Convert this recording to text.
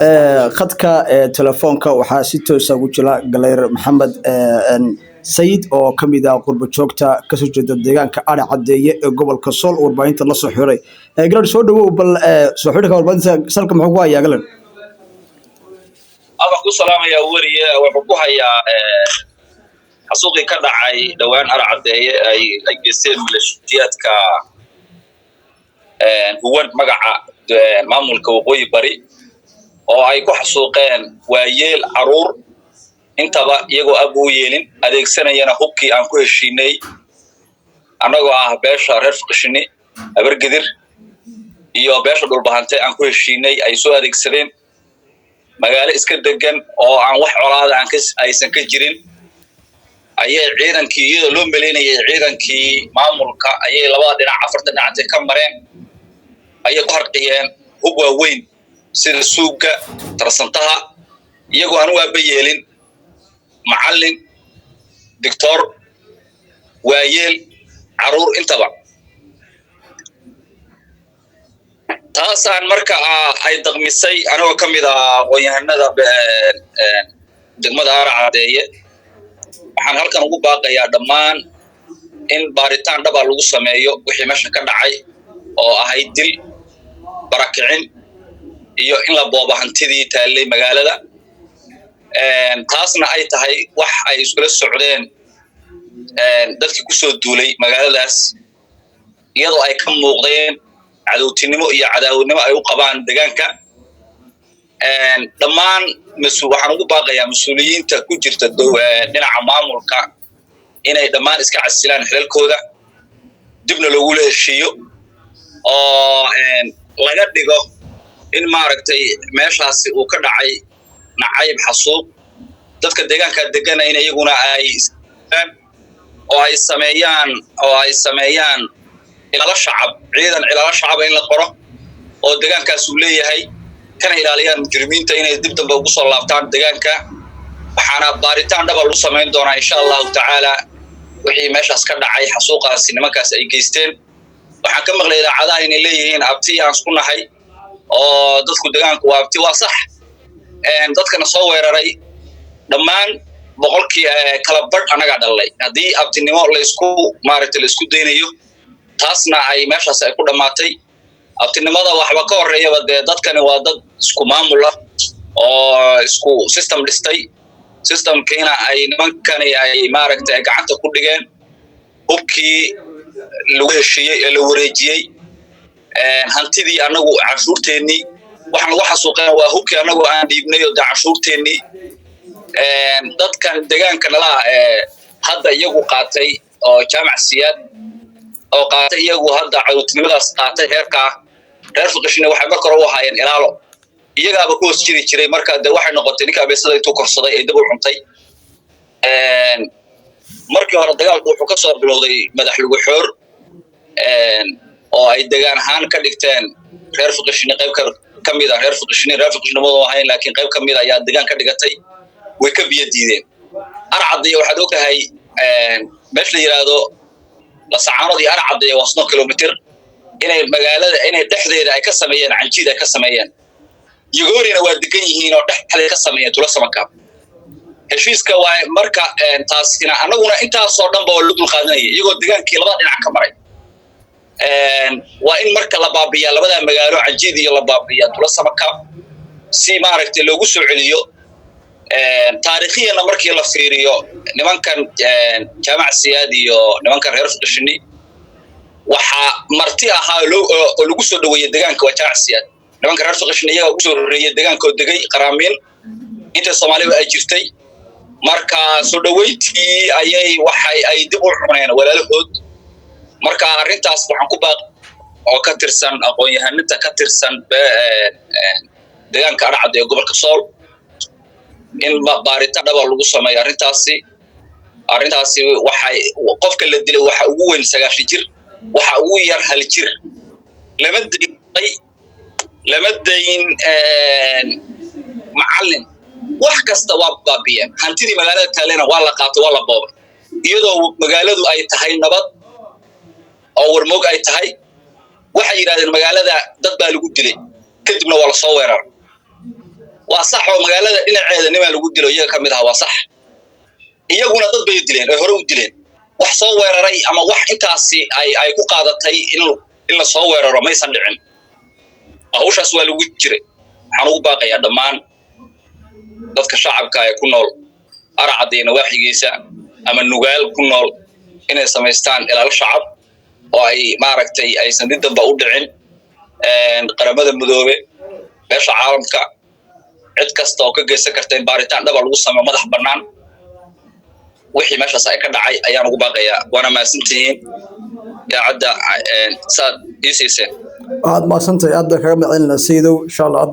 khadka telefoonka waxaa si toos ah ugu jira Galeyr Maxamed Sayid oo kamid ah qurbo joogta ka soo jeeda deegaanka Ari Cadeeye ee gobolka Sool warbaahinta la soo xiray. Galeyr soo dhawow bal soo xirka warbaahinta salka muxuu ku hayaa Galeyr? Aba ku salaamaya wariye wuxuu ku hayaa xasuuqi ka dhacay dhawaan Ari Cadeeye ay geeseen milashiyadka huwan magaca maamulka waqooyi bari oo ay ku xasuuqeen waayeel caruur intaba iyagoo abu yeelin adeegsanayana hubkii aan ku heshiinay anagoo ah beesha reer Fuqishini abargadir iyo beesha dhulbahantay aan ku heshiinay ay soo adeegsadeen magaalo iska degan oo aan wax colaad aan aysan ka jirin ayay ciidankii iyadoo loo maleynayay ciidankii maamulka ayay labada dhinac afarta dhinac ka mareen ayay ku harqiyeen hub waaweyn sida suuga tarsantaha iyagoo aan waaba yeelin macallin doctor waayeel caruur intaba taasaan marka ay daqmisay anagoo kamid ah aqoonyahanada degmada Ari Cadeeye waxaan halkan ugu baaqayaa dhammaan in baaritaan dhab ah lagu sameeyo wixii meesha ka dhacay oo ahayd dil barakicin iyo in la boobo hantidii taalay magaalada taasna ay tahay wax ay isla socdeen dadkii ku soo duulay magaaladaas iyadoo ay ka muuqdeen cadowtinimo iyo cadaawadnimo ay u qabaan deegaanka dhammaan waxaan ugu baaqayaa mas'uuliyiinta ku jirta dhinaca maamulka inay dhammaan iska casilaan xilalkooda dibna loogu heshiiyo oo laga dhigo in maaragtay meeshaasi uu ka dhacay nacayb xasuuq dadka deegaanka degan in iyaguna ay sameeyaan ilala shacab ciidan ilala shacab in la qoro oo deegaankaas uu leeyahay kana ilaaliyaan mujrimiinta inay dib dambe ugu soo laabtaan deegaanka waxaana baaritaan dhab ah lagu sameyn doonaa insha Allah ta'ala wixii meeshaas ka dhacay xasuuqaasi nimankaas ay geysteen waxaan ka maqlay idaacadaha inay leeyihiin abti aan isku nahay oo dadku deegaanku waa abti waa sax dadkana soo weeraray dhammaan boqolkii kala badh anaga dhalay hadii abtinimo la isku maaragtay la isku deynayo taasna ay meeshaas ay ku dhamaatay abtinimada waxba ka horeeyaba dadkani waa dad isku maamul ah oo isku system dhistay systemkiina ay nimankani ay maaragtay gacanta ku dhigeen hubkii lagu heshiiyay ee la wareejiyay hantidii anagu cashuurteeni waxaan ugu xasuuqeen waa hubkii anagu aan dhiibnay oo cashuurteeni dadkan deegaanka nala hadda iyagu qaatay oo jaamac siyaad oo qaatay iyagu hadda cadowtinimadaas qaatay heerka reer Fuqishini waxay markor u hayeen ilaalo iyagaaba ku hoos jiray marka waxay noqotay ninka abeesada intuu korsaday ee dib u cuntay markii hore dagaalku wuxuu ka soo bilowday madax lagu xoor oo ay deegaan ahaan ka dhigteen reer Fuqishini qayb kamid ah reer Fuqishini ma ahayn laakiin qayb kamid ayaa deegaan ka dhigatay way ka biyo diideen Ari Cadeeye waxaad ogtahay meesha la yiraahdo la sacaanadii Ari Cadeeye waa 100 kilomitir inay magaalada inay dhexdeeda ay ka sameeyeen canjiid ay ka sameeyeen Yagorina waa degan yihiin oo dhexdeeda ka sameeyeen tula samaka heshiiska waa marka taasina anaguna intaas oo dhanba oo dul qaadanayay iyagoo deegaankii labada dhinac ka maray waa in marka la baabiya labada magaalo canjiid iyo la baabiya tula samaka si maaragtay loogu soo celiyo taariikhiyan markii la fiiriyo nimankan jaamac siyaad iyo nimankan reer Fuqishini waxa marti ahaa oo lagu soo dhaweeyay deegaanka waa jaamac siyaad nimankan reer Fuqishini iyaga ugu soo horeeyay deegaanka oo degay qaraamiin inta Soomaaliya ay jirtay marka soo dhaweyntii ay dib u cuneen walaalahood marka arintaas waxaan ku baaq oo ka tirsan aqoon-yahanada ka tirsan deegaanka Ari Cadeeye gobolka Sool in baaritaan dhab ah lagu sameeyo arintaasi waxay qofka la dilay waxa ugu weyn 9 jir waxa ugu yar 1 jir lama dayn macallin wax kasta waa baabiyeen hantidii magaalada taalena waa la qaatay waa la boobay iyadoo magaaladu ay tahay nabad oo warmoog ay tahay waxay yiraahdeen magaalada dad baa lagu dilay kadibna waa la soo weerar صح ومقالة إن عيدا نما لو قلت له إياه كم ده هو صح iyaguna dad bay dileen ay hore u dileen wax soo weeraray ama wax intaasi ay ku qaadatay in la soo weeraro ma aysan dhicin hawshaas waa lagu jiray waxaan ugu baaqayaa dhammaan dadka shacabka ay ku nool Arcadeena waaxigiisa ama nugaal ku nool inay sameystaan ilaalo shacab oo ay maaragtay aysan dib dambe u dhicin qaramada midoobe beesha caalamka cid kasta oo ka geysan karta in baaritaan dhab lagu sameeyo madax bannaan wixii meeshaas ay ka dhacay ayaan ugu baaqayaa waana maasantiin daacadda saad isiiseen aad maasantahay aad kaga macalinaa Saydow insha Allah aad